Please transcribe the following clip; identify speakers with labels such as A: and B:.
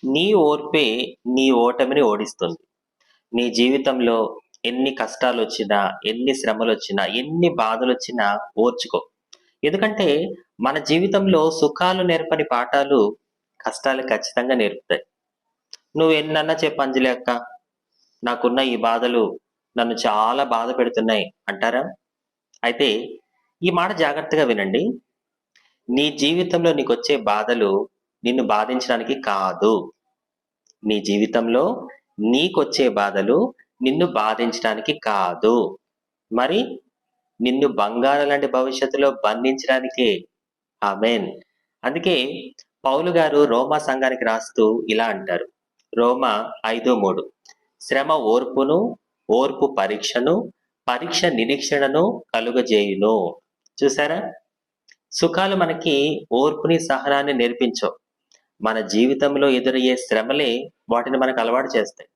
A: నీ ఓర్పే నీ ఓటమిని ఓడిస్తుంది. నీ జీవితంలో ఎన్ని కష్టాలొచ్చినా, ఎన్ని శ్రమలొచ్చినా, ఎన్ని బాధలొచ్చినా ఓర్చుకో. ఎందుకంటే మన జీవితంలో సుఖాలు నేర్పని పాఠాలు కష్టాలు ఖచ్చితంగా నేర్పుతాయి. నువ్వెన్నన్నా చెప్పు అంజలి అక్క, నాకున్న ఈ బాధలు నన్ను చాలా బాధ పెడుతున్నాయి అంటారా? అయితే ఈ మాట జాగ్రత్తగా వినండి. నీ జీవితంలో నీకొచ్చే బాధలు నిన్ను బాధించడానికి కాదు. నీ జీవితంలో నీకొచ్చే బాధలు నిన్ను బాధించడానికి కాదు. మరి నిన్ను బంగారం లాంటి భవిష్యత్తులో బంధించడానికే. ఆమేన్. అందుకే పౌలు గారు రోమా సంఘానికి రాస్తూ ఇలా అంటారు. రోమా 5:3 శ్రమ ఓర్పును, ఓర్పు పరీక్షను, పరీక్ష నిరీక్షణను కలుగజేయును. చూసారా? సుఖాలు మనకి ఓర్పుని, సహనాన్ని నేర్పించవు. మన జీవితంలో ఎదురయ్యే శ్రమలే వాటిని మనకు అలవాటు చేస్తాయి.